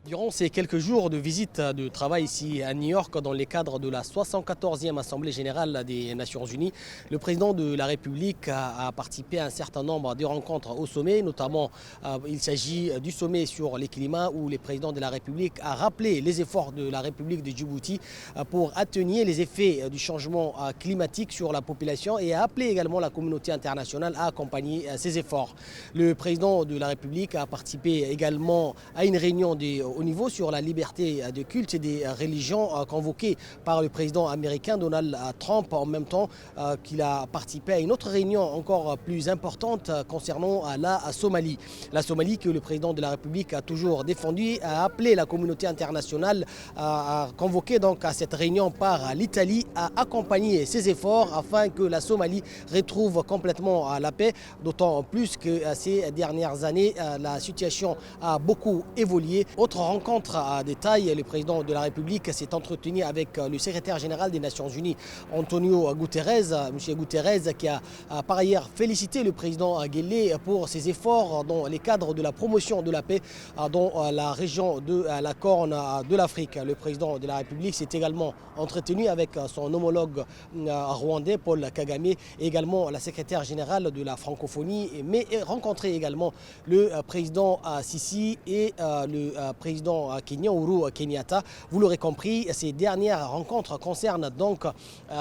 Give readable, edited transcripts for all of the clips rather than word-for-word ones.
Durant ces quelques jours de visite de travail ici à New York dans le cadre de la 74e Assemblée générale des Nations Unies, le président de la République a participé à un certain nombre de rencontres au sommet, notamment il s'agit du sommet sur les climats où le président de la République a rappelé les efforts de la République de Djibouti pour atténuer les effets du changement climatique sur la population et a appelé également la communauté internationale à accompagner ces efforts. Le président de la République a participé également à une réunion au niveau sur la liberté de culte et des religions convoquée par le président américain Donald Trump, en même temps qu'il a participé à une autre réunion encore plus importante concernant la Somalie. La Somalie que le président de la République a toujours défendue, a appelé la communauté internationale à convoquer donc à cette réunion par l'Italie à accompagner ses efforts afin que la Somalie retrouve complètement la paix, d'autant plus que ces dernières années la situation a beaucoup évolué. Autre rencontre à détail, le président de la République s'est entretenu avec le secrétaire général des Nations Unies, Antonio Guterres. Monsieur Guterres qui a par ailleurs félicité le président Guelleh pour ses efforts dans les cadres de la promotion de la paix dans la région de la Corne de l'Afrique. Le président de la République s'est également entretenu avec son homologue rwandais Paul Kagame et également la secrétaire générale de la francophonie, mais rencontré également le président Sisi et le président kenyan Uhuru Kenyatta. Vous l'aurez compris, ces dernières rencontres concernent donc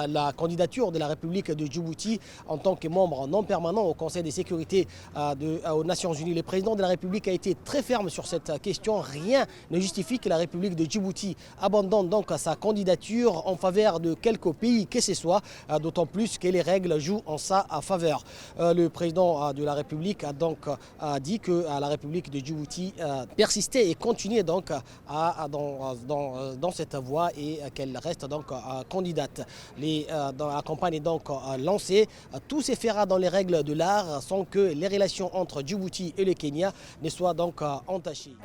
la candidature de la République de Djibouti en tant que membre non permanent au Conseil de sécurité aux Nations Unies. Le président de la République a été très ferme sur cette question. Rien ne justifie que la République de Djibouti abandonne donc sa candidature en faveur de quelques pays que ce soit, d'autant plus que les règles jouent en sa faveur. Le président de la République a donc dit que la République de Djibouti persistait et continuait donc dans cette voie et qu'elle reste donc candidate. La campagne est donc lancée. Tout se fera dans les règles de l'art sans que les relations entre Djibouti et le Kenya ne soient donc entachées.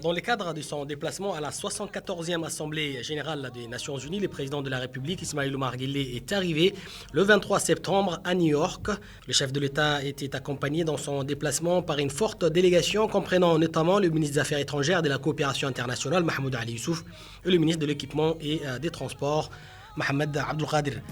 Dans le cadre de son déplacement à la 74e Assemblée générale des Nations Unies, le président de la République, Ismaïl Omar Guelleh, est arrivé le 23 septembre à New York. Le chef de l'État était accompagné dans son déplacement par une forte délégation comprenant notamment le ministre des Affaires étrangères et de la coopération internationale, Mahmoud Ali Youssouf, et le ministre de l'Équipement et des Transports, Mohamed Abdel Qadir.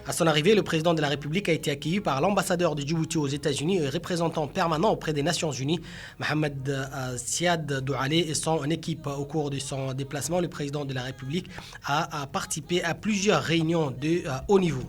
À son arrivée, le président de la République a été accueilli par l'ambassadeur de Djibouti aux États-Unis et représentant permanent auprès des Nations Unies, Mohamed Siad Doualé, et son équipe. Au cours de son déplacement, le président de la République a participé à plusieurs réunions de haut niveau.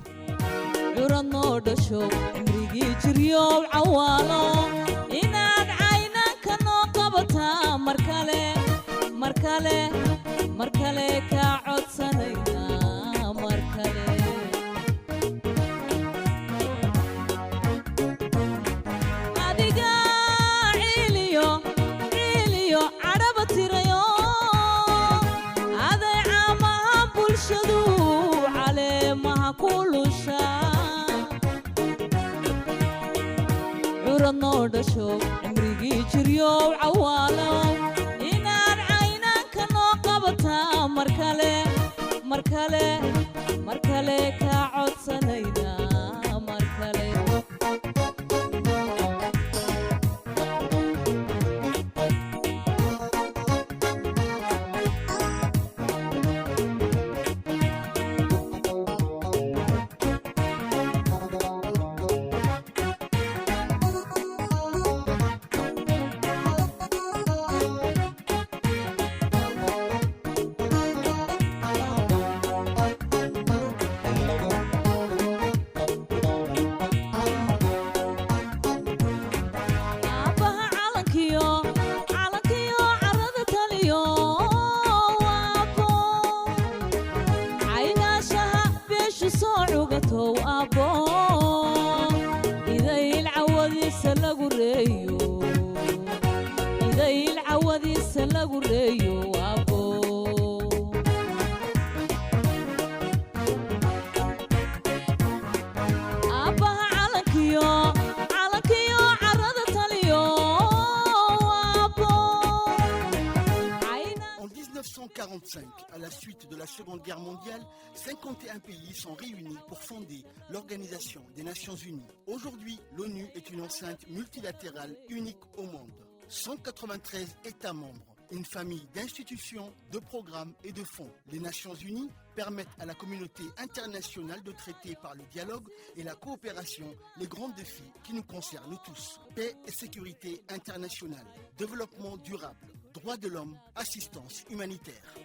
À la suite de la Seconde Guerre mondiale, 51 pays sont réunis pour fonder l'Organisation des Nations Unies. Aujourd'hui, l'ONU est une enceinte multilatérale unique au monde. 193 États membres, une famille d'institutions, de programmes et de fonds. Les Nations Unies permettent à la communauté internationale de traiter par le dialogue et la coopération les grands défis qui nous concernent tous. Paix et sécurité internationale, développement durable, droits de l'homme, assistance humanitaire.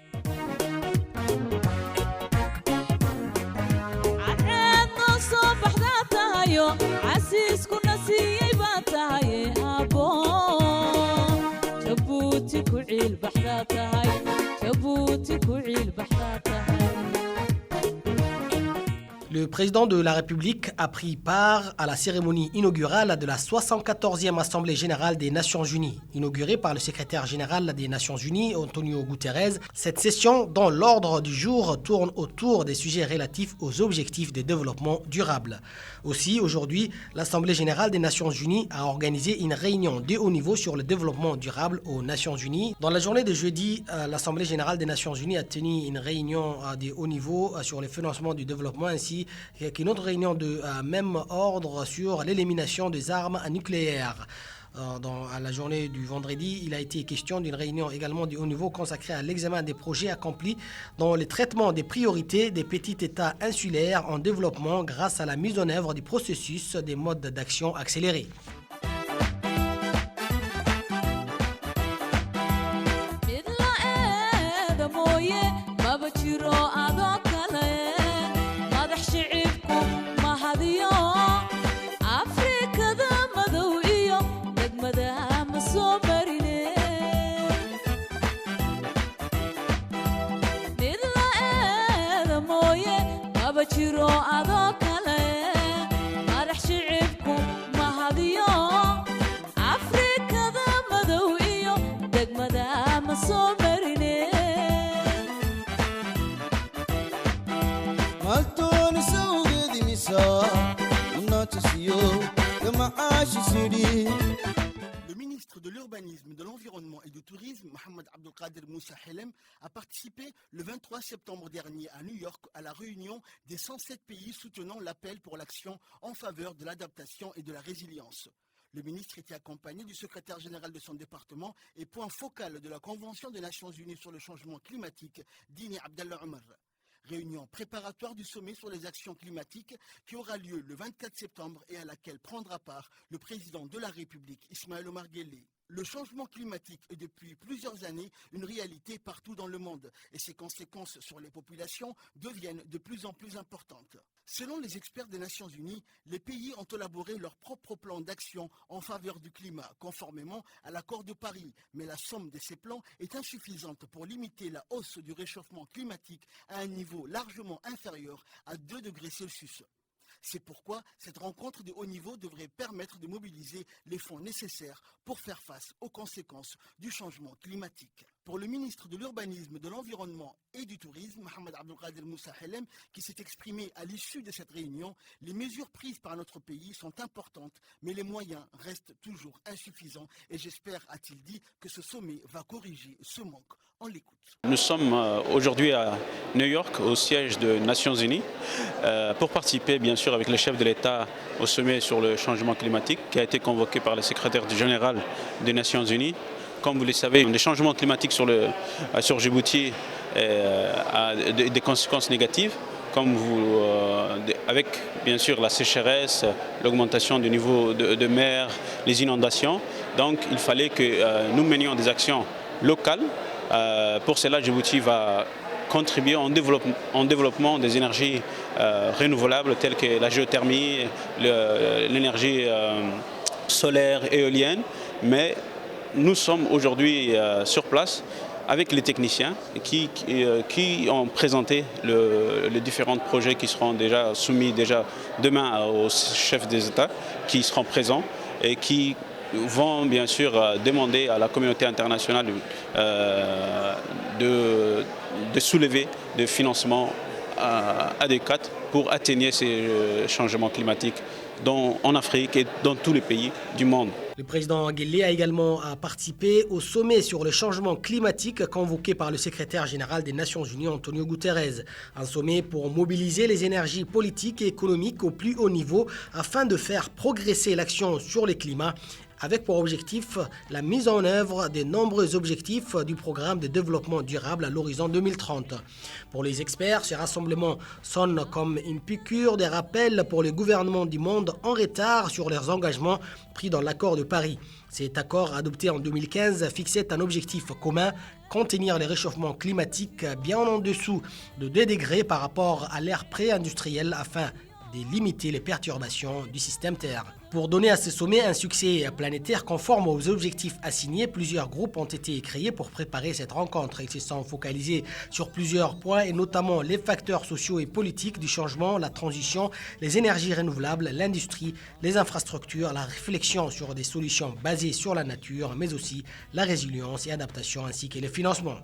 Le président de la République a pris part à la cérémonie inaugurale de la 74e Assemblée générale des Nations Unies, inaugurée par le secrétaire général des Nations Unies, Antonio Guterres. Cette session, dont l'ordre du jour tourne autour des sujets relatifs aux objectifs de développement durable. Aussi, aujourd'hui, l'Assemblée générale des Nations Unies a organisé une réunion de haut niveau sur le développement durable aux Nations Unies. Dans la journée de jeudi, l'Assemblée générale des Nations Unies a tenu une réunion de haut niveau sur le financement du développement ainsi qu'une autre réunion de même ordre sur l'élimination des armes nucléaires. À la journée du vendredi, il a été question d'une réunion également de haut niveau consacrée à l'examen des projets accomplis dans le traitement des priorités des petits États insulaires en développement grâce à la mise en œuvre du processus des modes d'action accélérés. So Le ministre de l'Urbanisme, de l'Environnement et du Tourisme, Mohamed Abdelkader Moussa Helem, a participé le 23 septembre dernier à New York à la réunion des 107 pays soutenant l'appel pour l'action en faveur de l'adaptation et de la résilience. Le ministre était accompagné du secrétaire général de son département et point focal de la Convention des Nations Unies sur le changement climatique, Dini Abdallah Omar. Réunion préparatoire du sommet sur les actions climatiques qui aura lieu le 24 septembre et à laquelle prendra part le président de la République, Ismaël Omar Guelleh. Le changement climatique est depuis plusieurs années une réalité partout dans le monde et ses conséquences sur les populations deviennent de plus en plus importantes. Selon les experts des Nations Unies, les pays ont élaboré leur propre plan d'action en faveur du climat, conformément à l'accord de Paris. Mais la somme de ces plans est insuffisante pour limiter la hausse du réchauffement climatique à un niveau largement inférieur à 2 degrés Celsius. C'est pourquoi cette rencontre de haut niveau devrait permettre de mobiliser les fonds nécessaires pour faire face aux conséquences du changement climatique. Pour le ministre de l'Urbanisme, de l'Environnement et du Tourisme, Mohamed Abdelkader Moussa Helem, qui s'est exprimé à l'issue de cette réunion, les mesures prises par notre pays sont importantes, mais les moyens restent toujours insuffisants et j'espère, a-t-il dit, que ce sommet va corriger ce manque. On l'écoute. Nous sommes aujourd'hui à New York, au siège des Nations Unies, pour participer bien sûr avec le chef de l'État au sommet sur le changement climatique qui a été convoqué par le secrétaire général des Nations Unies. Comme vous le savez, le changement climatique sur Djibouti a des conséquences négatives, avec bien sûr la sécheresse, l'augmentation du niveau de mer, les inondations. Donc il fallait que nous menions des actions locales. Pour cela, Djibouti va contribuer en développement des énergies renouvelables telles que la géothermie, l'énergie solaire, éolienne. Mais nous sommes aujourd'hui sur place avec les techniciens qui ont présenté les différents projets qui seront déjà soumis demain aux chefs des États qui seront présents et qui vont bien sûr demander à la communauté internationale de soulever des financements adéquats pour atténuer ces changements climatiques en Afrique et dans tous les pays du monde. Le président Guelleh a également participé au sommet sur le changement climatique convoqué par le secrétaire général des Nations Unies, Antonio Guterres. Un sommet pour mobiliser les énergies politiques et économiques au plus haut niveau afin de faire progresser l'action sur le climat, avec pour objectif la mise en œuvre des nombreux objectifs du programme de développement durable à l'horizon 2030. Pour les experts, ce rassemblement sonne comme une piqûre de rappel pour les gouvernements du monde en retard sur leurs engagements pris dans l'accord de Paris. Cet accord, adopté en 2015, fixait un objectif commun, contenir les réchauffements climatiques bien en dessous de 2 degrés par rapport à l'ère pré-industrielle afin de limiter les perturbations du système Terre. Pour donner à ce sommet un succès planétaire conforme aux objectifs assignés, plusieurs groupes ont été créés pour préparer cette rencontre. Ils se sont focalisés sur plusieurs points et notamment les facteurs sociaux et politiques du changement, la transition, les énergies renouvelables, l'industrie, les infrastructures, la réflexion sur des solutions basées sur la nature, mais aussi la résilience et adaptation ainsi que le financement.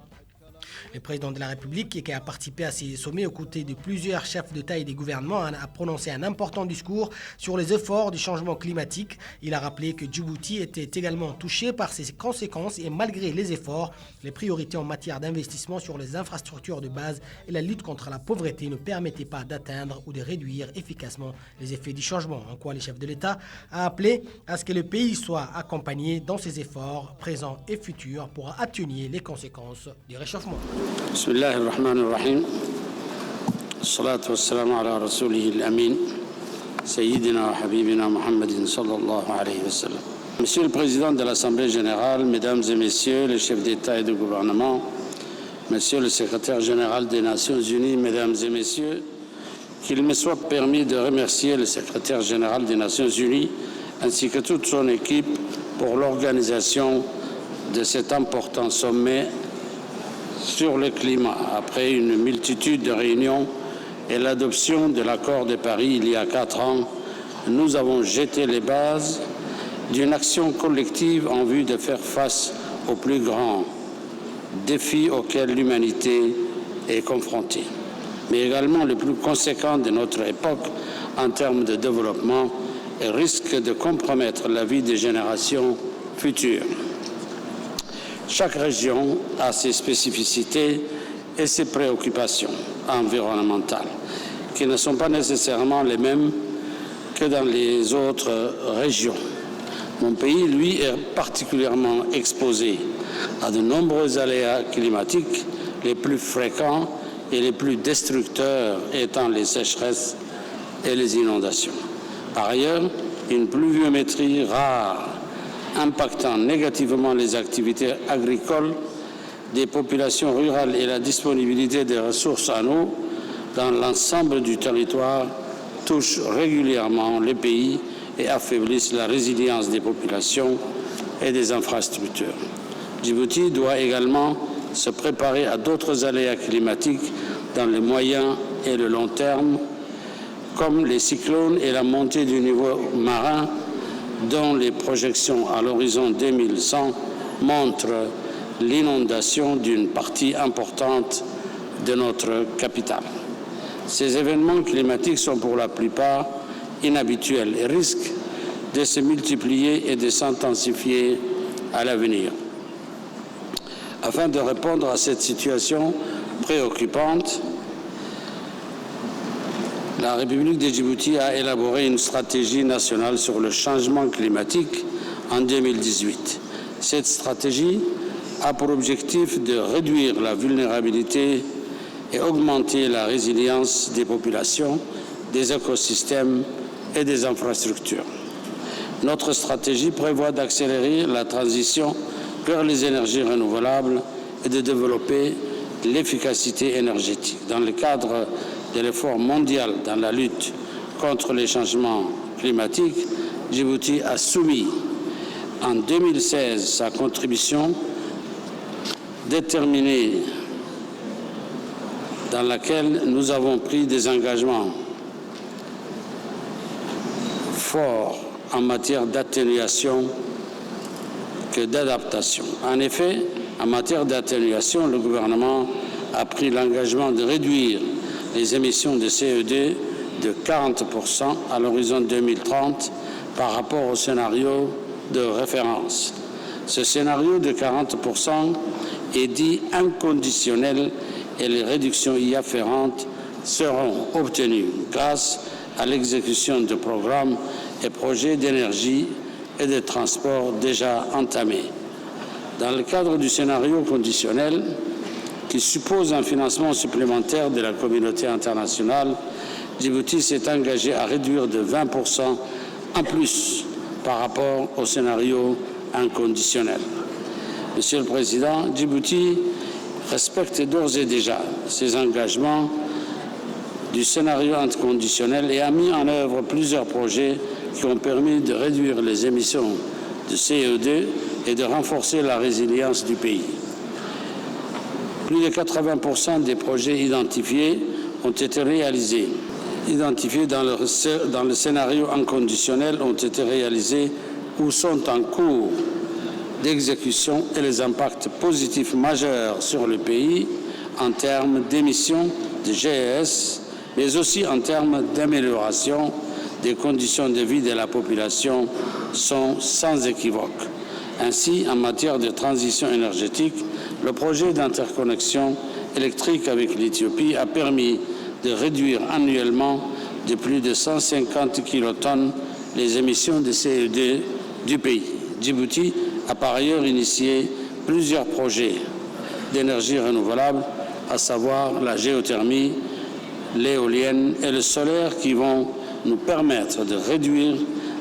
Le président de la République, qui a participé à ces sommets aux côtés de plusieurs chefs d'État et des gouvernements, a prononcé un important discours sur les efforts du changement climatique. Il a rappelé que Djibouti était également touché par ces conséquences et malgré les efforts, les priorités en matière d'investissement sur les infrastructures de base et la lutte contre la pauvreté ne permettaient pas d'atteindre ou de réduire efficacement les effets du changement. En quoi le chef de l'État a appelé à ce que le pays soit accompagné dans ses efforts présents et futurs pour atténuer les conséquences du réchauffement. بسم الله الرحمن الرحيم الصلاة والسلام على رسوله الأمين سيدنا وحبيبنا محمد صلى الله عليه وسلم. Monsieur le Président de l'Assemblée générale, Mesdames et Messieurs les chefs d'État et de gouvernement, Monsieur le Secrétaire général des Nations Unies, Mesdames et Messieurs, qu'il me soit permis de remercier le Secrétaire général des Nations Unies ainsi que toute son équipe pour l'organisation de cet important sommet sur le climat. Après une multitude de réunions et l'adoption de l'accord de Paris il y a 4 ans, nous avons jeté les bases d'une action collective en vue de faire face aux plus grands défis auxquels l'humanité est confrontée, mais également les plus conséquents de notre époque en termes de développement et risquent de compromettre la vie des générations futures. Chaque région a ses spécificités et ses préoccupations environnementales, qui ne sont pas nécessairement les mêmes que dans les autres régions. Mon pays, lui, est particulièrement exposé à de nombreux aléas climatiques, les plus fréquents et les plus destructeurs étant les sécheresses et les inondations. Par ailleurs, une pluviométrie rare impactant négativement les activités agricoles des populations rurales et la disponibilité des ressources en eau dans l'ensemble du territoire touchent régulièrement le pays et affaiblissent la résilience des populations et des infrastructures. Djibouti doit également se préparer à d'autres aléas climatiques dans le moyen et le long terme, comme les cyclones et la montée du niveau marin, dont les projections à l'horizon 2100 montrent l'inondation d'une partie importante de notre capitale. Ces événements climatiques sont pour la plupart inhabituels et risquent de se multiplier et de s'intensifier à l'avenir. Afin de répondre à cette situation préoccupante, la République de Djibouti a élaboré une stratégie nationale sur le changement climatique en 2018. Cette stratégie a pour objectif de réduire la vulnérabilité et augmenter la résilience des populations, des écosystèmes et des infrastructures. Notre stratégie prévoit d'accélérer la transition vers les énergies renouvelables et de développer l'efficacité énergétique. Dans le cadre de l'effort mondial dans la lutte contre les changements climatiques, Djibouti a soumis en 2016 sa contribution déterminée dans laquelle nous avons pris des engagements forts en matière d'atténuation que d'adaptation. En effet, en matière d'atténuation, le gouvernement a pris l'engagement de réduire les émissions de CO2 de 40% à l'horizon 2030 par rapport au scénario de référence. Ce scénario de 40% est dit inconditionnel et les réductions y afférentes seront obtenues grâce à l'exécution de programmes et projets d'énergie et de transport déjà entamés. Dans le cadre du scénario conditionnel, qui suppose un financement supplémentaire de la communauté internationale, Djibouti s'est engagé à réduire de 20% en plus par rapport au scénario inconditionnel. Monsieur le Président, Djibouti respecte d'ores et déjà ses engagements du scénario inconditionnel et a mis en œuvre plusieurs projets qui ont permis de réduire les émissions de CO2 et de renforcer la résilience du pays. Plus de 80% des projets identifiés ont été réalisés. Identifiés dans le scénario inconditionnel ont été réalisés ou sont en cours d'exécution et les impacts positifs majeurs sur le pays en termes d'émissions de GES, mais aussi en termes d'amélioration des conditions de vie de la population sont sans équivoque. Ainsi, en matière de transition énergétique, le projet d'interconnexion électrique avec l'Éthiopie a permis de réduire annuellement de plus de 150 kilotonnes les émissions de CO2 du pays. Djibouti a par ailleurs initié plusieurs projets d'énergie renouvelable, à savoir la géothermie, l'éolienne et le solaire, qui vont nous permettre de réduire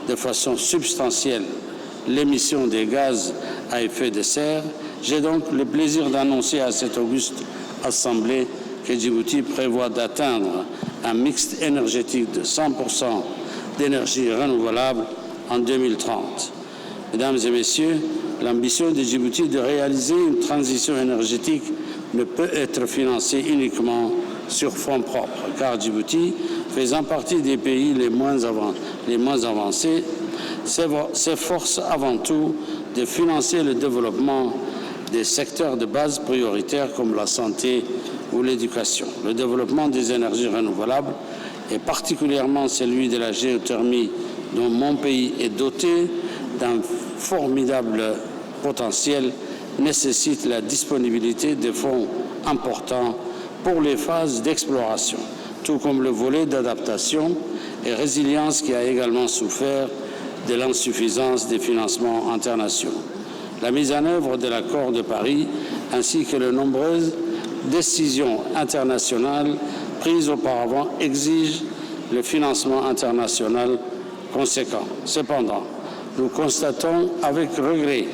de façon substantielle l'émission des gaz à effet de serre. J'ai donc le plaisir d'annoncer à cette auguste Assemblée que Djibouti prévoit d'atteindre un mix énergétique de 100% d'énergie renouvelable en 2030. Mesdames et Messieurs, l'ambition de Djibouti de réaliser une transition énergétique ne peut être financée uniquement sur fonds propres, car Djibouti, faisant partie des pays les moins avancés, s'efforce avant tout de financer le développement des secteurs de base prioritaires comme la santé ou l'éducation. Le développement des énergies renouvelables, et particulièrement celui de la géothermie, dont mon pays est doté d'un formidable potentiel, nécessite la disponibilité de fonds importants pour les phases d'exploration, tout comme le volet d'adaptation et résilience qui a également souffert de l'insuffisance des financements internationaux. La mise en œuvre de l'accord de Paris ainsi que les nombreuses décisions internationales prises auparavant exigent le financement international conséquent. Cependant, nous constatons avec regret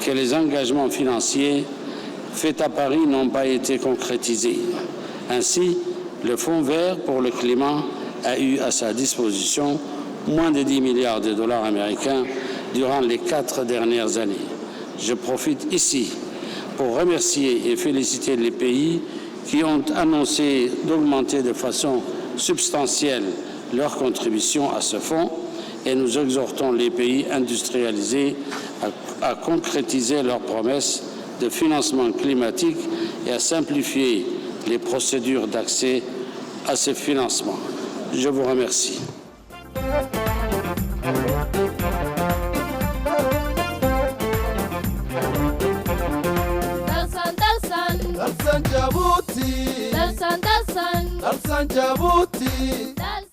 que les engagements financiers faits à Paris n'ont pas été concrétisés. Ainsi, le Fonds vert pour le climat a eu à sa disposition moins de 10 milliards de dollars américains durant les 4 dernières années. Je profite ici pour remercier et féliciter les pays qui ont annoncé d'augmenter de façon substantielle leur contribution à ce fonds et nous exhortons les pays industrialisés à concrétiser leurs promesses de financement climatique et à simplifier les procédures d'accès à ce financement. Je vous remercie.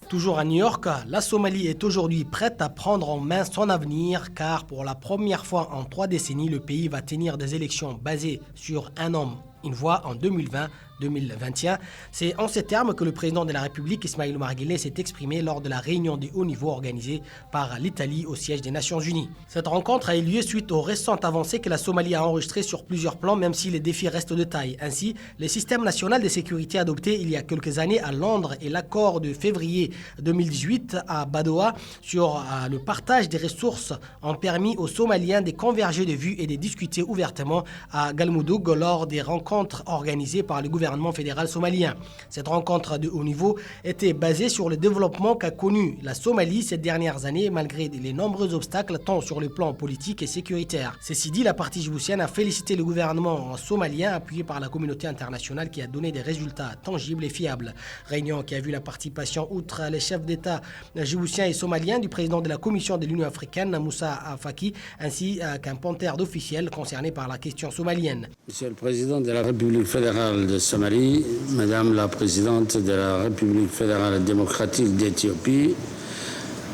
Toujours à New York, la Somalie est aujourd'hui prête à prendre en main son avenir car pour la première fois en 3 décennies, le pays va tenir des élections basées sur un homme, une voix en 2020-2021. C'est en ces termes que le président de la République, Ismaïl Omar Guelleh, s'est exprimé lors de la réunion de haut niveau organisée par l'Italie au siège des Nations Unies. Cette rencontre a eu lieu suite aux récentes avancées que la Somalie a enregistrées sur plusieurs plans, même si les défis restent de taille. Ainsi, le système national de sécurité adopté il y a quelques années à Londres et l'accord de février 2018 à Badoa sur le partage des ressources ont permis aux Somaliens de converger de vues et de discuter ouvertement à Galmudug lors des rencontres organisées par le gouvernement fédéral somalien. Cette rencontre de haut niveau était basée sur le développement qu'a connu la Somalie ces dernières années malgré les nombreux obstacles tant sur le plan politique et sécuritaire. Ceci dit, la partie djiboutienne a félicité le gouvernement somalien appuyé par la communauté internationale qui a donné des résultats tangibles et fiables. Réunion qui a vu la participation outre les chefs d'État djiboutiens et somaliens du président de la Commission de l'Union africaine, Moussa Faki, ainsi qu'un panthère d'officiels concernés par la question somalienne. Monsieur le Président de la République fédérale de Somalie, Madame la Présidente de la République fédérale démocratique d'Éthiopie,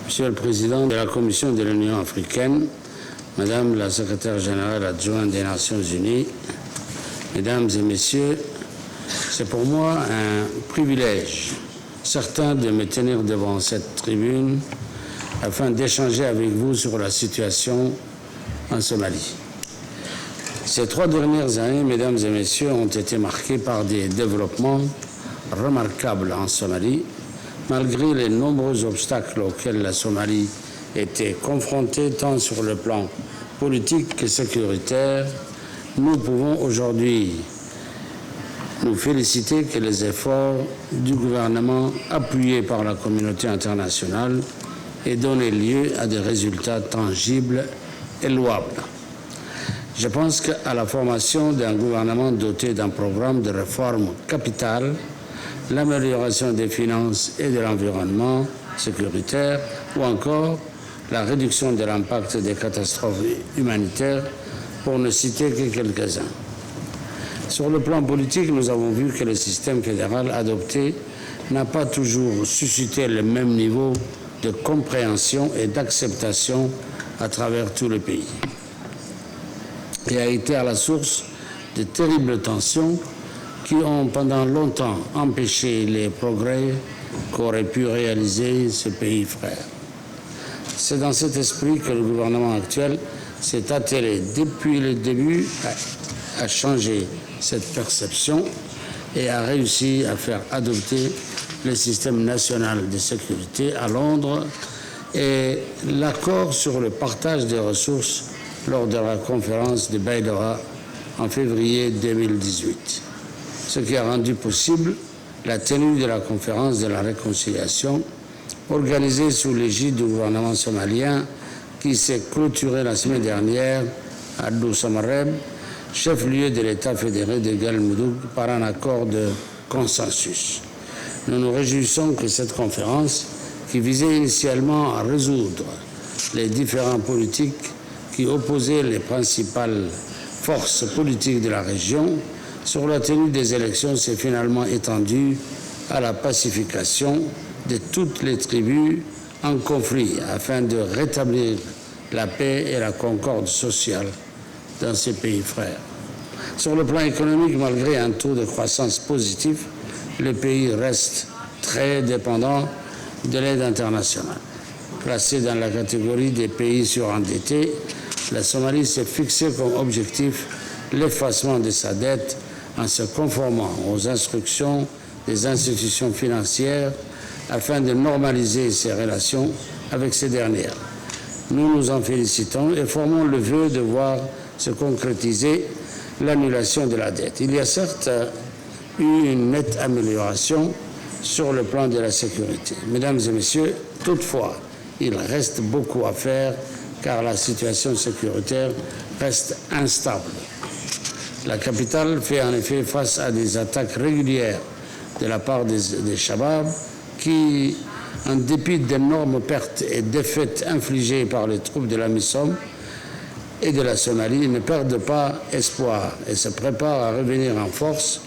Monsieur le Président de la Commission de l'Union africaine, Madame la Secrétaire générale adjointe des Nations Unies, Mesdames et Messieurs, c'est pour moi un privilège certain de me tenir devant cette tribune afin d'échanger avec vous sur la situation en Somalie. Ces 3 dernières années, mesdames et messieurs, ont été marquées par des développements remarquables en Somalie, malgré les nombreux obstacles auxquels la Somalie était confrontée, tant sur le plan politique que sécuritaire. Nous pouvons aujourd'hui nous féliciter que les efforts du gouvernement, appuyés par la communauté internationale, aient donné lieu à des résultats tangibles et louables. Je pense qu'à la formation d'un gouvernement doté d'un programme de réforme capitale, l'amélioration des finances et de l'environnement sécuritaire ou encore la réduction de l'impact des catastrophes humanitaires, pour ne citer que quelques-uns. Sur le plan politique, nous avons vu que le système fédéral adopté n'a pas toujours suscité le même niveau de compréhension et d'acceptation à travers tout le pays et a été à la source de terribles tensions qui ont pendant longtemps empêché les progrès qu'aurait pu réaliser ce pays frère. C'est dans cet esprit que le gouvernement actuel s'est attelé depuis le début à changer cette perception et a réussi à faire adopter le système national de sécurité à Londres et l'accord sur le partage des ressources lors de la conférence de Baïdoa en février 2018. Ce qui a rendu possible la tenue de la conférence de la réconciliation organisée sous l'égide du gouvernement somalien qui s'est clôturée la semaine dernière à Dousamareb, chef-lieu de l'État fédéré de Galmudug, par un accord de consensus. Nous nous réjouissons que cette conférence, qui visait initialement à résoudre les différends politiques qui opposaient les principales forces politiques de la région sur la tenue des élections, s'est finalement étendue à la pacification de toutes les tribus en conflit afin de rétablir la paix et la concorde sociale dans ces pays frères. Sur le plan économique, malgré un taux de croissance positif, le pays reste très dépendant de l'aide internationale. Placée dans la catégorie des pays surendettés, la Somalie s'est fixée comme objectif l'effacement de sa dette en se conformant aux instructions des institutions financières afin de normaliser ses relations avec ces dernières. Nous nous en félicitons et formons le vœu de voir se concrétiser l'annulation de la dette. Il y a certes eu une nette amélioration sur le plan de la sécurité. Mesdames et messieurs, toutefois, il reste beaucoup à faire car la situation sécuritaire reste instable. La capitale fait en effet face à des attaques régulières de la part des Shabab qui, en dépit d'énormes pertes et défaites infligées par les troupes de la MISOM et de la Somalie, ne perdent pas espoir et se préparent à revenir en force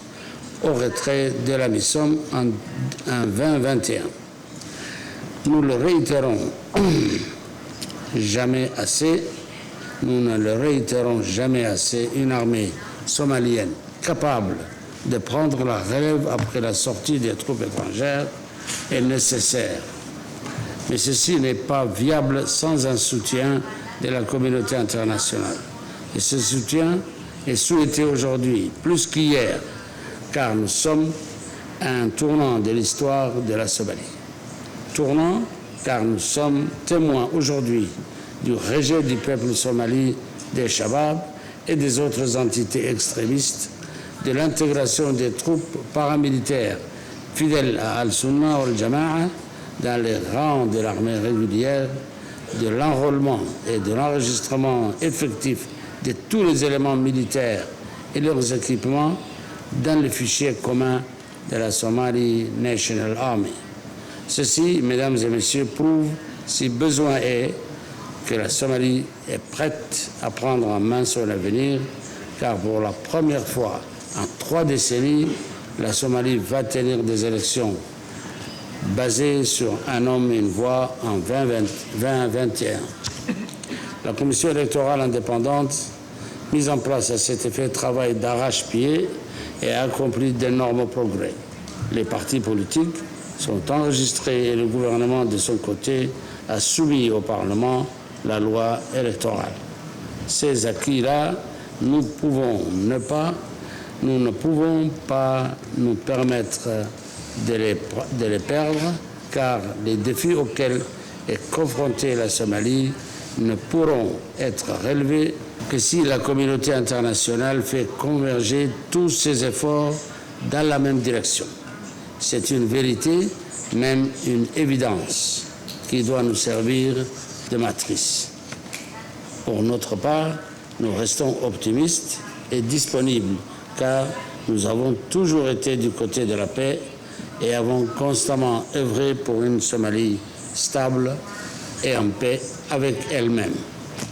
au retrait de la MISOM en 2021. Nous le réitérons jamais assez, nous ne le réitérons jamais assez, une armée somalienne capable de prendre la relève après la sortie des troupes étrangères est nécessaire. Mais ceci n'est pas viable sans un soutien de la communauté internationale. Et ce soutien est souhaité aujourd'hui, plus qu'hier, car nous sommes à un tournant de l'histoire de la Somalie. Tournant car nous sommes témoins aujourd'hui du rejet du peuple somali des Shabab et des autres entités extrémistes, de l'intégration des troupes paramilitaires fidèles à Al-Sunna ou Al-Jama'a dans les rangs de l'armée régulière, de l'enrôlement et de l'enregistrement effectif de tous les éléments militaires et leurs équipements dans le fichier commun de la Somali National Army. Ceci, mesdames et messieurs, prouve, si besoin est, que la Somalie est prête à prendre en main son avenir, car pour la première fois en 3 décennies, la Somalie va tenir des élections basées sur un homme et une voix en 2021. La commission électorale indépendante, mise en place à cet effet, travaille d'arrache-pied et a accompli d'énormes progrès. Les partis politiques sont enregistrés et le gouvernement, de son côté, a soumis au Parlement la loi électorale. Ces acquis-là, nous ne pouvons pas nous permettre de les perdre, car les défis auxquels est confrontée la Somalie ne pourront être relevés que si la communauté internationale fait converger tous ses efforts dans la même direction. C'est une vérité, même une évidence, qui doit nous servir de matrice. Pour notre part, nous restons optimistes et disponibles, car nous avons toujours été du côté de la paix et avons constamment œuvré pour une Somalie stable et en paix avec elle-même.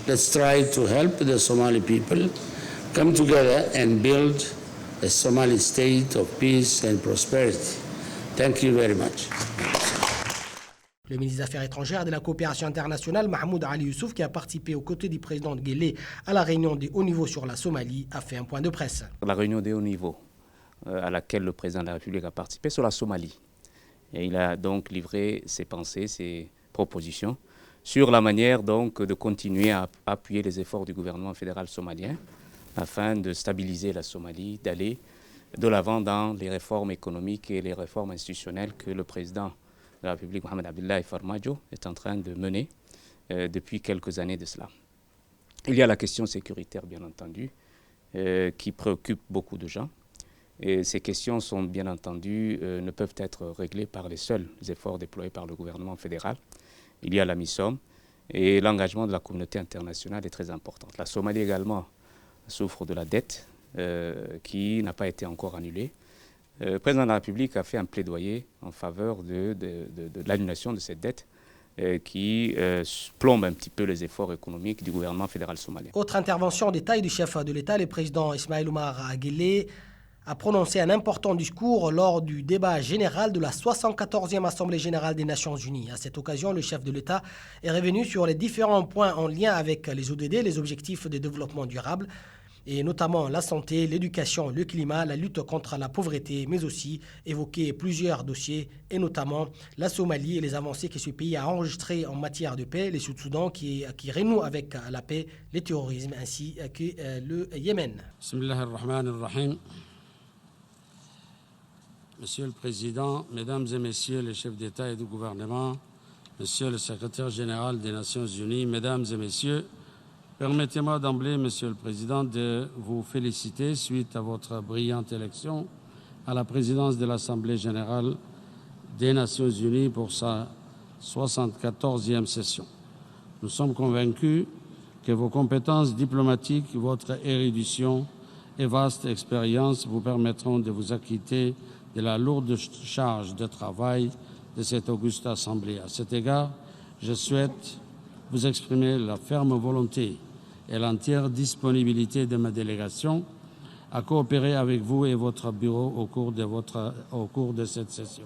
Let's try to help the Somali people come together and build a Somali state of peace and prosperity. Thank you very much. Le ministre des Affaires étrangères et de la coopération internationale, Mahmoud Ali Youssouf, qui a participé aux côtés du président Guelleh à la réunion des hauts niveaux sur la Somalie, a fait un point de presse. La réunion des hauts niveaux à laquelle le président de la République a participé sur la Somalie. Et il a donc livré ses pensées, ses propositions sur la manière donc de continuer à appuyer les efforts du gouvernement fédéral somalien afin de stabiliser la Somalie, d'aller de l'avant dans les réformes économiques et les réformes institutionnelles que le président de la République, Mohamed Abdullahi Farmajo, est en train de mener depuis quelques années de cela. Il y a la question sécuritaire, bien entendu, qui préoccupe beaucoup de gens. Et ces questions sont bien entendu, ne peuvent être réglées par les seuls efforts déployés par le gouvernement fédéral. Il y a la MISOM et l'engagement de la communauté internationale est très important. La Somalie également souffre de la dette qui n'a pas été encore annulée. Le président de la République a fait un plaidoyer en faveur de l'annulation de cette dette qui plombe un petit peu les efforts économiques du gouvernement fédéral somalien. Autre intervention en détail du chef de l'État, le président Ismaïl Omar Guelleh a prononcé un important discours lors du débat général de la 74e Assemblée générale des Nations unies. À cette occasion, le chef de l'État est revenu sur les différents points en lien avec les ODD, les objectifs de développement durable, et notamment la santé, l'éducation, le climat, la lutte contre la pauvreté, mais aussi évoquer plusieurs dossiers, et notamment la Somalie et les avancées que ce pays a enregistrées en matière de paix, les Sud-Soudan qui renoue avec la paix, le terrorisme ainsi que le Yémen. Bismillahirrahmanirrahim. Monsieur le Président, Mesdames et Messieurs les chefs d'État et de gouvernement, Monsieur le Secrétaire général des Nations unies, Mesdames et Messieurs, permettez-moi d'emblée, Monsieur le Président, de vous féliciter suite à votre brillante élection à la présidence de l'Assemblée générale des Nations unies pour sa 74e session. Nous sommes convaincus que vos compétences diplomatiques, votre érudition et vaste expérience vous permettront de vous acquitter de la lourde charge de travail de cette auguste Assemblée. À cet égard, je souhaite vous exprimer la ferme volonté et l'entière disponibilité de ma délégation à coopérer avec vous et votre bureau au cours de cette session.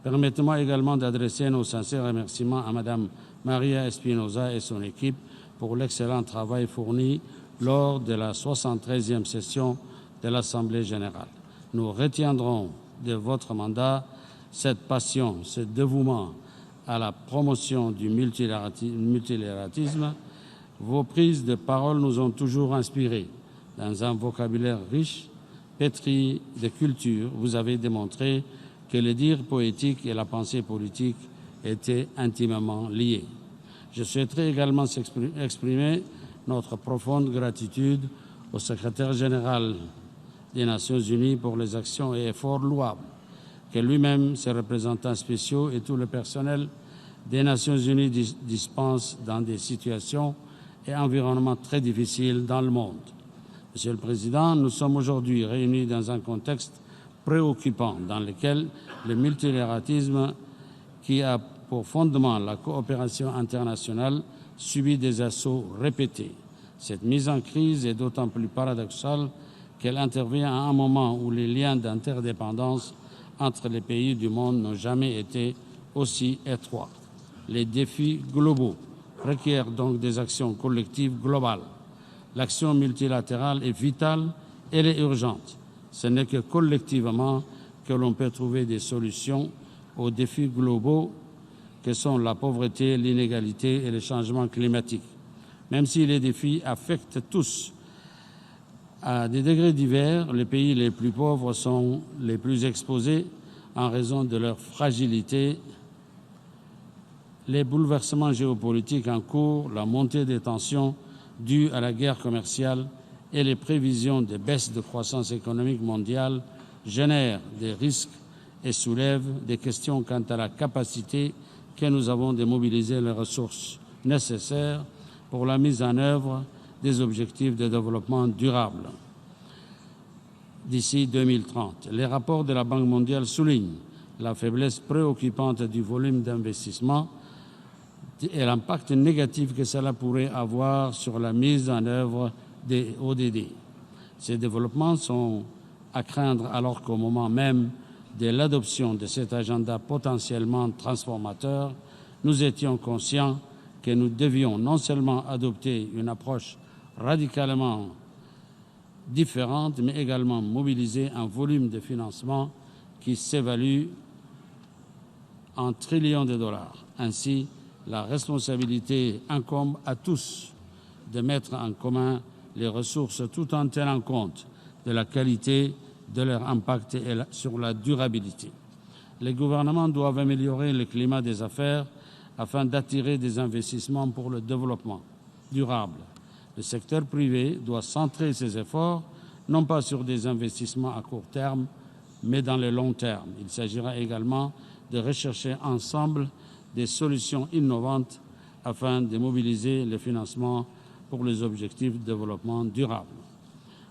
Permettez-moi également d'adresser nos sincères remerciements à Madame Maria Espinosa et son équipe pour l'excellent travail fourni lors de la 73e session de l'Assemblée générale. Nous retiendrons de votre mandat cette passion, ce dévouement à la promotion du multilatéralisme. Vos prises de parole nous ont toujours inspirés. Dans un vocabulaire riche, pétri de culture, vous avez démontré que le dire poétique et la pensée politique étaient intimement liés. Je souhaiterais également exprimer notre profonde gratitude au secrétaire général des Nations unies pour les actions et efforts louables que lui-même, ses représentants spéciaux et tout le personnel des Nations unies dispensent dans des situations et environnements très difficiles dans le monde. Monsieur le Président, nous sommes aujourd'hui réunis dans un contexte préoccupant dans lequel le multilatéralisme, qui a pour fondement la coopération internationale, subit des assauts répétés. Cette mise en crise est d'autant plus paradoxale qu'elle intervient à un moment où les liens d'interdépendance entre les pays du monde n'ont jamais été aussi étroits. Les défis globaux requièrent donc des actions collectives globales. L'action multilatérale est vitale, elle est urgente. Ce n'est que collectivement que l'on peut trouver des solutions aux défis globaux que sont la pauvreté, l'inégalité et le changement climatique. Même si les défis affectent tous à des degrés divers, les pays les plus pauvres sont les plus exposés en raison de leur fragilité. Les bouleversements géopolitiques en cours, la montée des tensions dues à la guerre commerciale et les prévisions de baisse de croissance économique mondiale génèrent des risques et soulèvent des questions quant à la capacité que nous avons de mobiliser les ressources nécessaires pour la mise en œuvre des objectifs de développement durable d'ici 2030. Les rapports de la Banque mondiale soulignent la faiblesse préoccupante du volume d'investissement et l'impact négatif que cela pourrait avoir sur la mise en œuvre des ODD. Ces développements sont à craindre alors qu'au moment même de l'adoption de cet agenda potentiellement transformateur, nous étions conscients que nous devions non seulement adopter une approche radicalement différente, mais également mobiliser un volume de financement qui s'évalue en trillions de dollars. Ainsi, la responsabilité incombe à tous de mettre en commun les ressources tout en tenant compte de la qualité de leur impact sur la durabilité. Les gouvernements doivent améliorer le climat des affaires afin d'attirer des investissements pour le développement durable. Le secteur privé doit centrer ses efforts non pas sur des investissements à court terme, mais dans le long terme. Il s'agira également de rechercher ensemble des solutions innovantes afin de mobiliser le financement pour les objectifs de développement durable.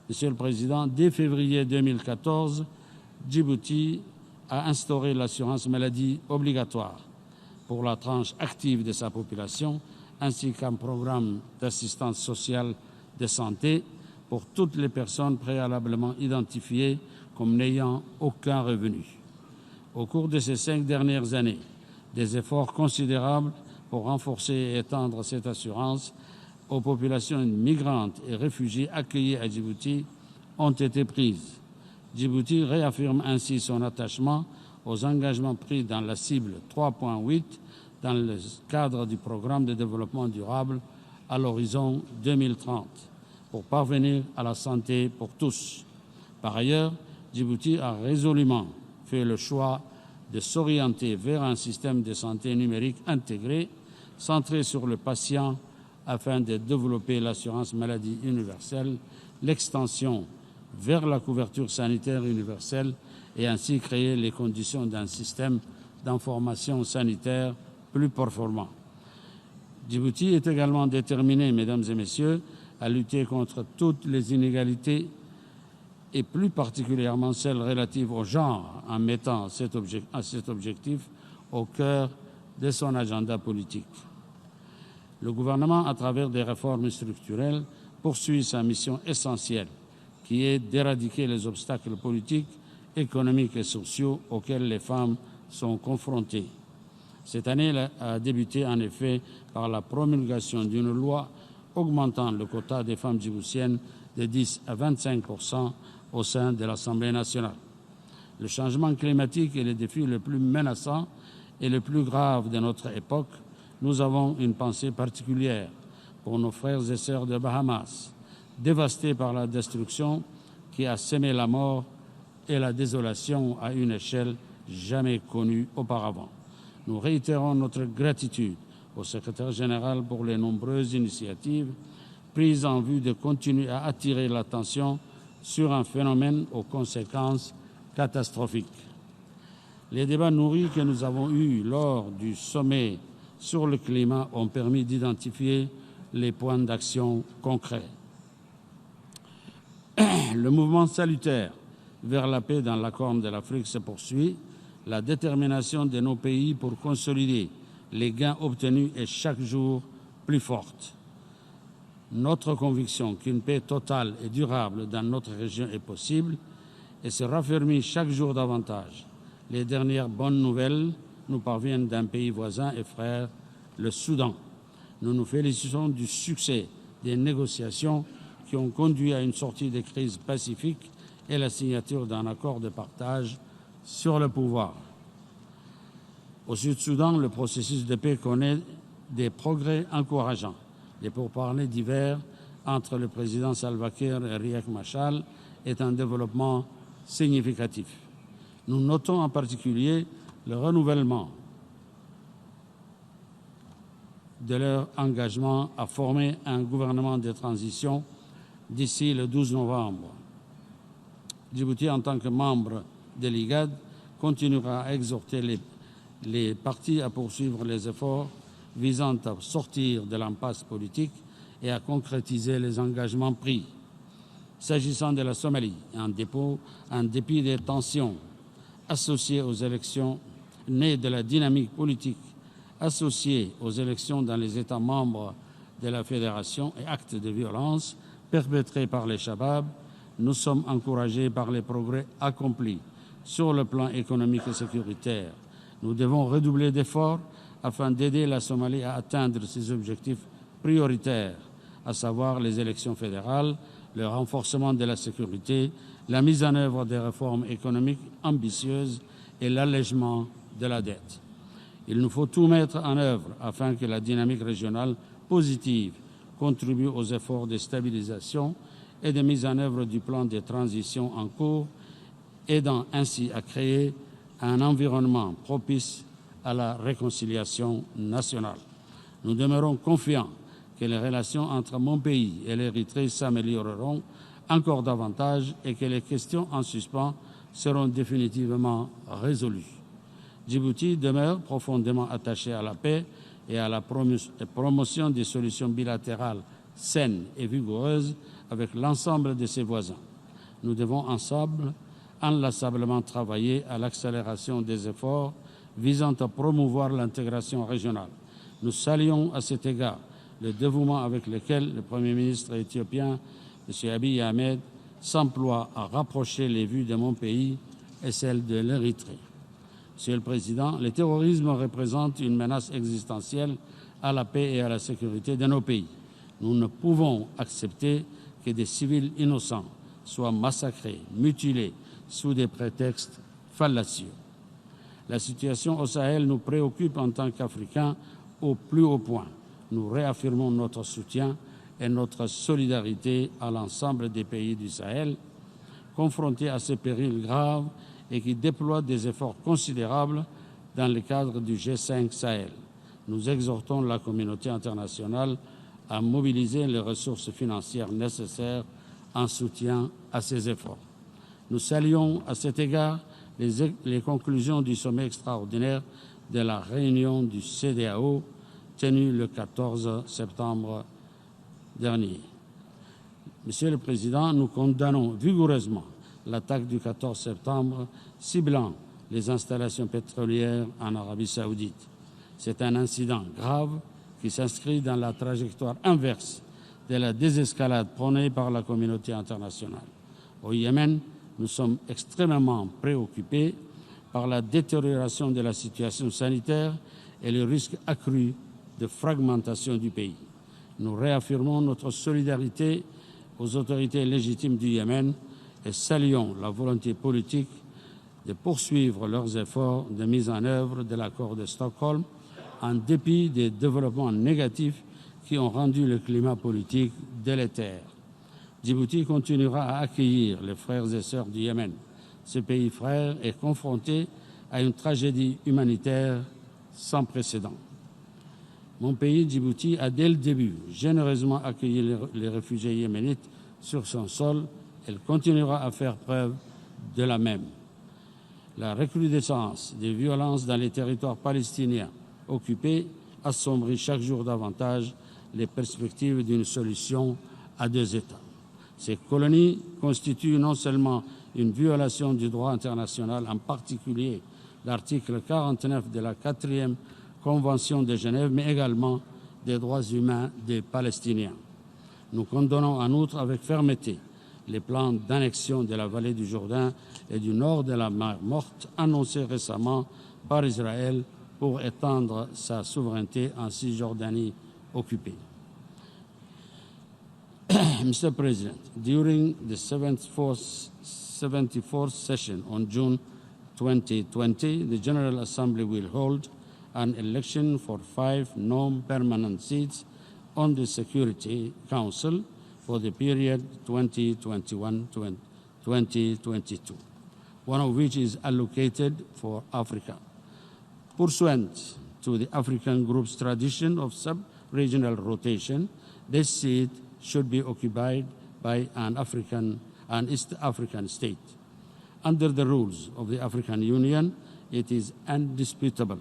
Monsieur le Président, dès février 2014, Djibouti a instauré l'assurance maladie obligatoire pour la tranche active de sa population, ainsi qu'un programme d'assistance sociale de santé pour toutes les personnes préalablement identifiées comme n'ayant aucun revenu. Au cours de ces 5 dernières années, des efforts considérables pour renforcer et étendre cette assurance aux populations migrantes et réfugiés accueillis à Djibouti ont été prises. Djibouti réaffirme ainsi son attachement aux engagements pris dans la cible 3.8 dans le cadre du programme de développement durable à l'horizon 2030 pour parvenir à la santé pour tous. Par ailleurs, Djibouti a résolument fait le choix de s'orienter vers un système de santé numérique intégré, centré sur le patient afin de développer l'assurance maladie universelle, l'extension vers la couverture sanitaire universelle et ainsi créer les conditions d'un système d'information sanitaire plus performant. Djibouti est également déterminé, mesdames et messieurs, à lutter contre toutes les inégalités et plus particulièrement celles relatives au genre en mettant cet objectif au cœur de son agenda politique. Le gouvernement, à travers des réformes structurelles, poursuit sa mission essentielle, qui est d'éradiquer les obstacles politiques, économiques et sociaux auxquels les femmes sont confrontées. Cette année a débuté en effet par la promulgation d'une loi augmentant le quota des femmes djiboutiennes de 10 à 25% au sein de l'Assemblée nationale. Le changement climatique est le défi le plus menaçant et le plus grave de notre époque. Nous avons une pensée particulière pour nos frères et sœurs de Bahamas, dévastés par la destruction qui a semé la mort et la désolation à une échelle jamais connue auparavant. Nous réitérons notre gratitude au secrétaire général pour les nombreuses initiatives prises en vue de continuer à attirer l'attention sur un phénomène aux conséquences catastrophiques. Les débats nourris que nous avons eus lors du sommet sur le climat ont permis d'identifier les points d'action concrets. Le mouvement salutaire vers la paix dans la Corne de l'Afrique se poursuit. La détermination de nos pays pour consolider les gains obtenus est chaque jour plus forte. Notre conviction qu'une paix totale et durable dans notre région est possible et se raffermit chaque jour davantage. Les dernières bonnes nouvelles nous parviennent d'un pays voisin et frère, le Soudan. Nous nous félicitons du succès des négociations qui ont conduit à une sortie de crise pacifique et la signature d'un accord de partage sur le pouvoir. Au Sud-Soudan, le processus de paix connaît des progrès encourageants. Les pourparlers divers entre le président Salva Kiir et Riek Machar est un développement significatif. Nous notons en particulier le renouvellement de leur engagement à former un gouvernement de transition d'ici le 12 novembre. Djibouti, en tant que membre de l'IGAD, continuera à exhorter les parties à poursuivre les efforts visant à sortir de l'impasse politique et à concrétiser les engagements pris. S'agissant de la Somalie, en dépit des tensions associées aux élections nées de la dynamique politique associée aux élections dans les États membres de la Fédération et actes de violence perpétrés par les Shabab, nous sommes encouragés par les progrès accomplis sur le plan économique et sécuritaire. Nous devons redoubler d'efforts afin d'aider la Somalie à atteindre ses objectifs prioritaires, à savoir les élections fédérales, le renforcement de la sécurité, la mise en œuvre des réformes économiques ambitieuses et l'allègement de la dette. Il nous faut tout mettre en œuvre afin que la dynamique régionale positive contribue aux efforts de stabilisation et de mise en œuvre du plan de transition en cours, aidant ainsi à créer un environnement propice à la réconciliation nationale. Nous demeurons confiants que les relations entre mon pays et l'Érythrée s'amélioreront encore davantage et que les questions en suspens seront définitivement résolues. Djibouti demeure profondément attaché à la paix et à la promotion des solutions bilatérales saines et vigoureuses avec l'ensemble de ses voisins. Nous devons ensemble inlassablement travailler à l'accélération des efforts visant à promouvoir l'intégration régionale. Nous saluons à cet égard le dévouement avec lequel le Premier ministre éthiopien, M. Abiy Ahmed, s'emploie à rapprocher les vues de mon pays et celles de l'Érythrée. Monsieur le Président, le terrorisme représente une menace existentielle à la paix et à la sécurité de nos pays. Nous ne pouvons accepter que des civils innocents soient massacrés, mutilés, sous des prétextes fallacieux. La situation au Sahel nous préoccupe en tant qu'Africains au plus haut point. Nous réaffirmons notre soutien et notre solidarité à l'ensemble des pays du Sahel, confrontés à ces périls graves et qui déploient des efforts considérables dans le cadre du G5 Sahel. Nous exhortons la communauté internationale à mobiliser les ressources financières nécessaires en soutien à ces efforts. Nous saluons à cet égard les conclusions du sommet extraordinaire de la réunion du CEDEAO tenue le 14 septembre dernier. Monsieur le Président, nous condamnons vigoureusement l'attaque du 14 septembre ciblant les installations pétrolières en Arabie saoudite. C'est un incident grave qui s'inscrit dans la trajectoire inverse de la désescalade prônée par la communauté internationale. Au Yémen, nous sommes extrêmement préoccupés par la détérioration de la situation sanitaire et le risque accru de fragmentation du pays. Nous réaffirmons notre solidarité aux autorités légitimes du Yémen et saluons la volonté politique de poursuivre leurs efforts de mise en œuvre de l'accord de Stockholm en dépit des développements négatifs qui ont rendu le climat politique délétère. Djibouti continuera à accueillir les frères et sœurs du Yémen. Ce pays frère est confronté à une tragédie humanitaire sans précédent. Mon pays, Djibouti, a dès le début généreusement accueilli les réfugiés yéménites sur son sol. Elle continuera à faire preuve de la même. La recrudescence des violences dans les territoires palestiniens occupés assombrit chaque jour davantage les perspectives d'une solution à deux États. Ces colonies constituent non seulement une violation du droit international, en particulier l'article 49 de la 4e Convention de Genève, mais également des droits humains des Palestiniens. Nous condamnons en outre avec fermeté les plans d'annexion de la vallée du Jourdain et du nord de la mer Morte annoncés récemment par Israël pour étendre sa souveraineté en Cisjordanie occupée. Mr. President, during the 74th session on June 2020, the General Assembly will hold an election for 5 non-permanent seats on the Security Council for the period 2021-2022, one of which is allocated for Africa. Pursuant to the African Group's tradition of sub-regional rotation, this seat should be occupied by an East African state. Under the rules of the African Union, it is indisputable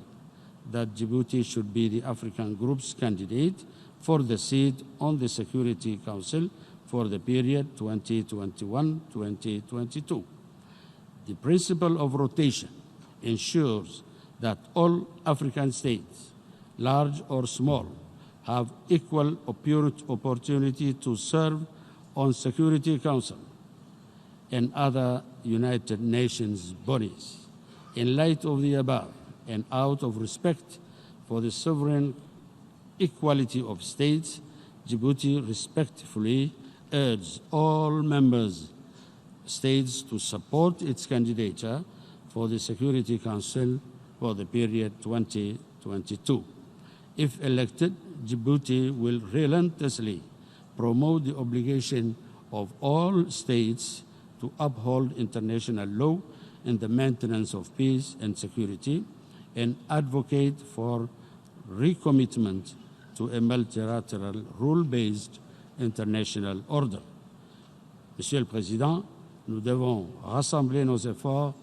that Djibouti should be the African Group's candidate for the seat on the Security Council for the period 2021-2022. The principle of rotation ensures that all African states, large or small, have equal opportunity to serve on Security Council and other United Nations bodies. In light of the above, and out of respect for the sovereign equality of states, Djibouti respectfully urges all members states to support its candidature for the Security Council for the period 2022. If elected, Djibouti will relentlessly promote the obligation of all states to uphold international law and the maintenance of peace and security, and advocate for recommitment to a multilateral rule-based international order. Monsieur le Président, nous devons rassembler nos efforts,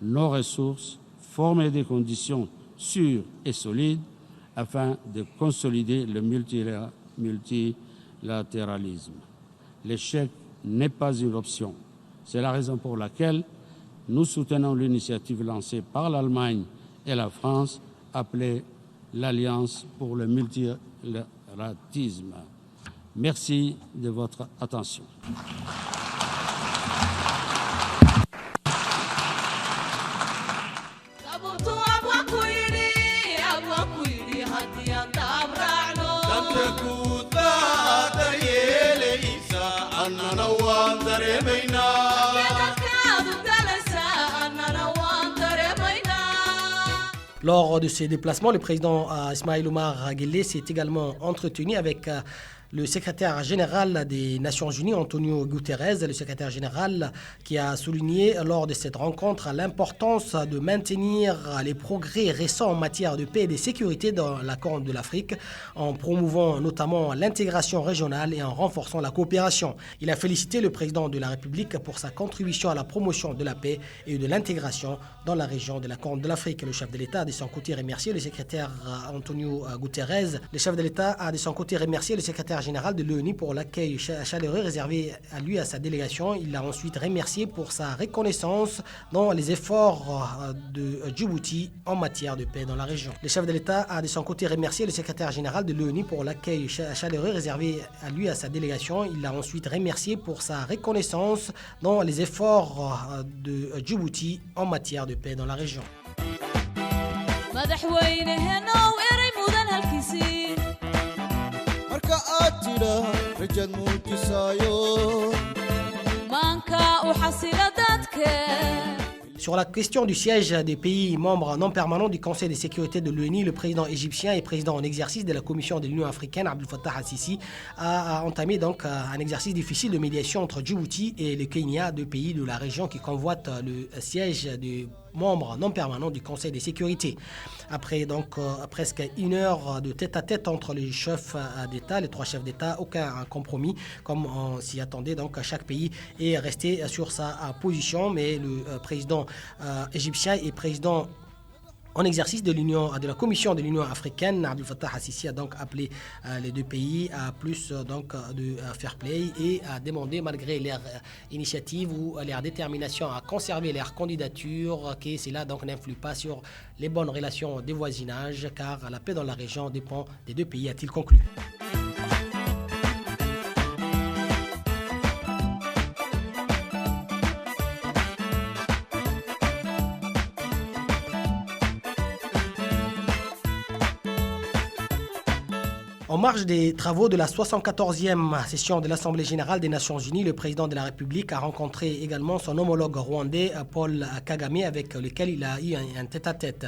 nos ressources, former des conditions sûres et solides afin de consolider le multilatéralisme. L'échec n'est pas une option. C'est la raison pour laquelle nous soutenons l'initiative lancée par l'Allemagne et la France, appelée l'Alliance pour le multilatéralisme. Merci de votre attention. Lors de ses déplacements, le président Ismaïl Omar Guelleh s'est également entretenu avec le secrétaire général des Nations Unies, Antonio Guterres, le secrétaire général qui a souligné lors de cette rencontre l'importance de maintenir les progrès récents en matière de paix et de sécurité dans la Corne de l'Afrique, en promouvant notamment l'intégration régionale et en renforçant la coopération. Il a félicité le président de la République pour sa contribution à la promotion de la paix et de l'intégration dans la région de la Corne de l'Afrique. Le chef de l'État a de son côté remercié le secrétaire Antonio Guterres. Le chef de l'État a de son côté remercié le secrétaire général de l'ONU pour l'accueil chaleureux réservé à lui et à sa délégation. Il l'a ensuite remercié pour sa reconnaissance dans les efforts de Djibouti en matière de paix dans la région. Le chef de l'État a de son côté remercié le secrétaire général de l'ONU pour l'accueil chaleureux réservé à lui et à sa délégation. Il l'a ensuite remercié pour sa reconnaissance dans les efforts de Djibouti en matière de paix dans la région. Sur la question du siège des pays membres non permanents du Conseil de sécurité de l'ONU, le président égyptien et président en exercice de la Commission de l'Union africaine, Abdel Fattah al-Sisi, a entamé donc un exercice difficile de médiation entre Djibouti et le Kenya, deux pays de la région qui convoitent le siège de membres non permanents du Conseil de sécurité. Après donc presque une heure de tête-à-tête entre les chefs d'État, les trois chefs d'État, aucun compromis comme on s'y attendait. Donc chaque pays est resté sur sa position, mais le président égyptien et président en exercice de la Commission de l'Union africaine, Abdel Fattah al-Sisi a donc appelé les deux pays à plus donc de fair play et a demandé, malgré leur initiative ou leur détermination à conserver leur candidature, que cela donc n'influe pas sur les bonnes relations de voisinage, car la paix dans la région dépend des deux pays, a-t-il conclu. En marge des travaux de la 74e session de l'Assemblée générale des Nations unies, le président de la République a rencontré également son homologue rwandais, Paul Kagame, avec lequel il a eu un tête-à-tête.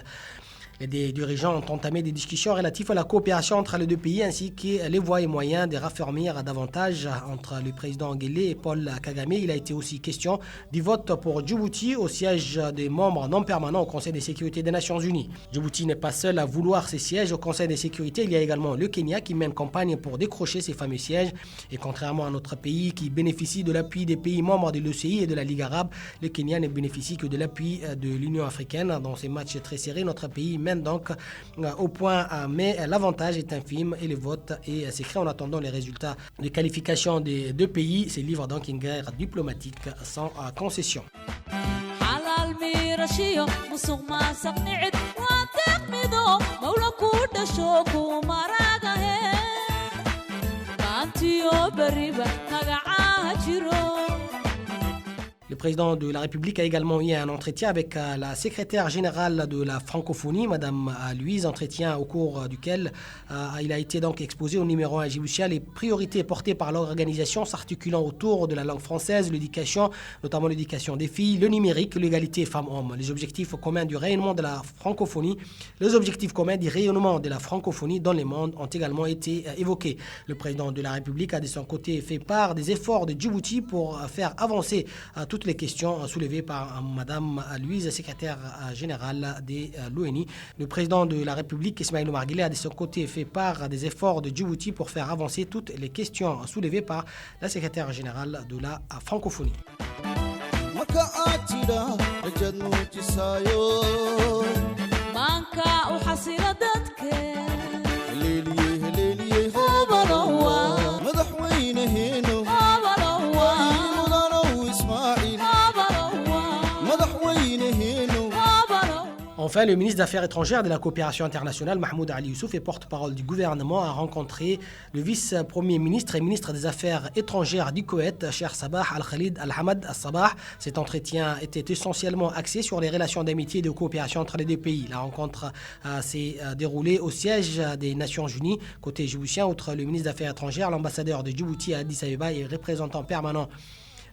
Les dirigeants ont entamé des discussions relatives à la coopération entre les deux pays ainsi que les voies et moyens de raffermir davantage entre le président Guelleh et Paul Kagame. Il a été aussi question du vote pour Djibouti au siège des membres non permanents au Conseil de sécurité des Nations Unies. Djibouti n'est pas seul à vouloir ces sièges au Conseil de sécurité. Il y a également le Kenya qui mène campagne pour décrocher ces fameux sièges. Et contrairement à notre pays qui bénéficie de l'appui des pays membres de l'OCI et de la Ligue arabe, le Kenya ne bénéficie que de l'appui de l'Union africaine. Dans ces matchs très serrés, notre pays mène donc au point, mais l'avantage est infime et le vote est secret. En attendant les résultats de qualification des deux pays, se livre donc une guerre diplomatique sans concession. Le président de la République a également eu un entretien avec la secrétaire générale de la francophonie, Madame Louise, entretien au cours duquel il a été donc exposé au numéro 1 djiboutien les priorités portées par l'organisation s'articulant autour de la langue française, l'éducation, notamment l'éducation des filles, le numérique, l'égalité femmes-hommes. Les objectifs communs du rayonnement de la francophonie, les objectifs communs du rayonnement de la francophonie dans le monde ont également été évoqués. Le président de la République a de son côté fait part des efforts de Djibouti pour faire avancer tout toutes les questions soulevées par Mme Louise, secrétaire générale de l'ONU. Le président de la République, Ismaïl Omar Guelleh, a de son côté fait part des efforts de Djibouti pour faire avancer toutes les questions soulevées par la secrétaire générale de la francophonie. Enfin, le ministre des Affaires étrangères et de la coopération internationale, Mahmoud Ali Youssouf, et porte-parole du gouvernement, a rencontré le vice-premier ministre et ministre des Affaires étrangères du Koweït, Cheikh Sabah Al-Khalid Al-Hamad Al-Sabah. Cet entretien était essentiellement axé sur les relations d'amitié et de coopération entre les deux pays. La rencontre s'est déroulée au siège des Nations Unies. Côté djiboutien, outre le ministre des Affaires étrangères, l'ambassadeur de Djibouti à Addis Abeba et représentant permanent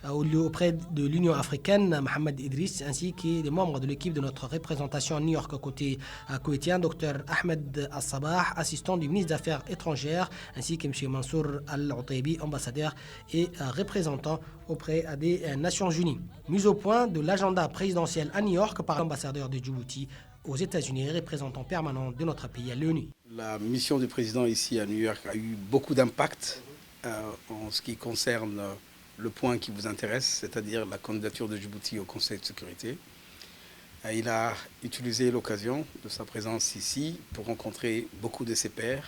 auprès de l'Union africaine, Mohamed Idriss, ainsi que les membres de l'équipe de notre représentation à New York côté koweïtien, Dr Ahmed Al-Sabah, assistant du ministre des Affaires étrangères, ainsi que M. Mansour Al-Outaibi, ambassadeur et représentant auprès des Nations Unies. Mise au point de l'agenda présidentiel à New York par l'ambassadeur de Djibouti aux États-Unis et représentant permanent de notre pays à l'ONU. La mission du président ici à New York a eu beaucoup d'impact en ce qui concerne le point qui vous intéresse, c'est-à-dire la candidature de Djibouti au Conseil de sécurité. Il a utilisé l'occasion de sa présence ici pour rencontrer beaucoup de ses pairs.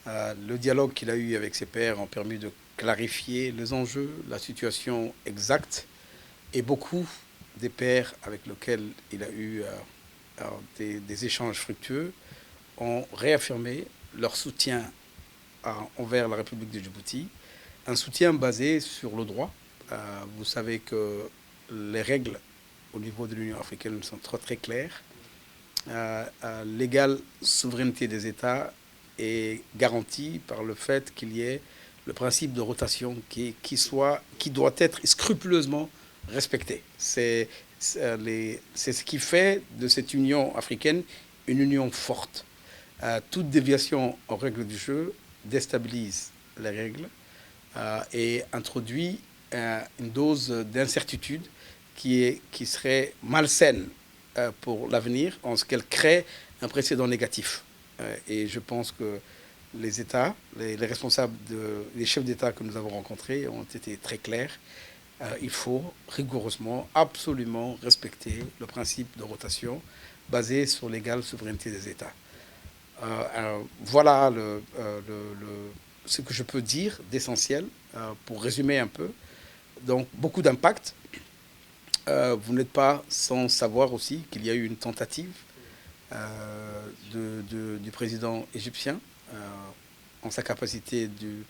Le dialogue qu'il a eu avec ses pairs a permis de clarifier les enjeux, la situation exacte, et beaucoup des pairs avec lesquels il a eu des échanges fructueux ont réaffirmé leur soutien envers la République de Djibouti. Un soutien basé sur le droit. Vous savez que les règles au niveau de l'Union africaine sont très claires. L'égale souveraineté des États est garantie par le fait qu'il y ait le principe de rotation qui doit être scrupuleusement respecté. C'est ce qui fait de cette Union africaine une union forte. Toute déviation aux règles du jeu déstabilise les règles et introduit une dose d'incertitude qui serait malsaine pour l'avenir, en ce qu'elle crée un précédent négatif. Et je pense que les États, les responsables, les chefs d'État que nous avons rencontrés ont été très clairs. Il faut rigoureusement, absolument respecter le principe de rotation basé sur l'égale souveraineté des États. Voilà ce que je peux dire d'essentiel pour résumer un peu. Donc, beaucoup d'impact. Vous n'êtes pas sans savoir aussi qu'il y a eu une tentative du président égyptien en sa capacité de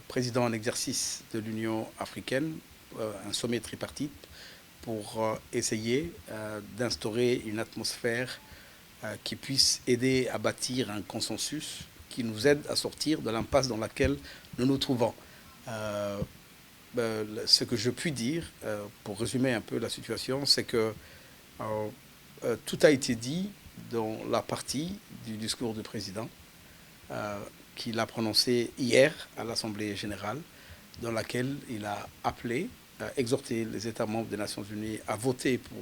président en exercice de l'Union africaine, un sommet tripartite pour essayer d'instaurer une atmosphère qui puisse aider à bâtir un consensus qui nous aide à sortir de l'impasse dans laquelle nous nous trouvons. Ce que je puis dire, pour résumer un peu la situation, c'est que tout a été dit dans la partie du discours du président qu'il a prononcé hier à l'Assemblée générale, dans laquelle il a appelé, exhorté les États membres des Nations Unies à voter pour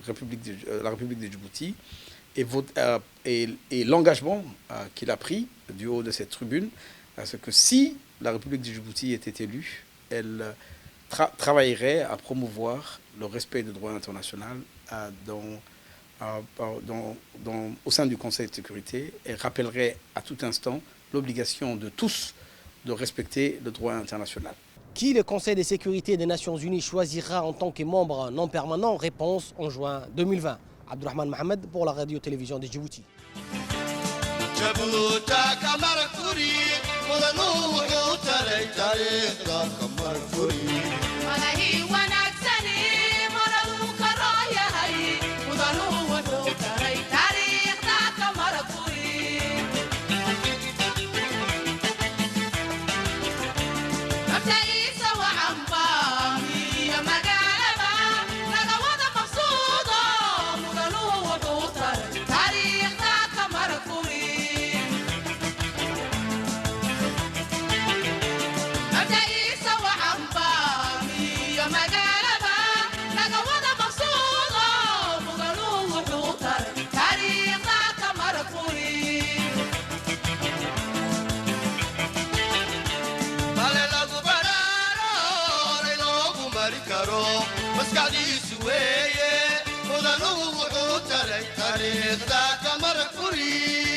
la République de Djibouti, et l'engagement qu'il a pris du haut de cette tribune, c'est que si la République de Djibouti était élue, elle travaillerait à promouvoir le respect du droit international au sein du Conseil de sécurité et rappellerait à tout instant l'obligation de tous de respecter le droit international. Qui le Conseil de sécurité des Nations Unies choisira en tant que membre non permanent? Réponse en juin 2020. Abdurrahman Mohamed pour la radio-télévision de Djibouti. Magala mari karo maskadi suweye ودانو وحو تاريخ دا كمر قري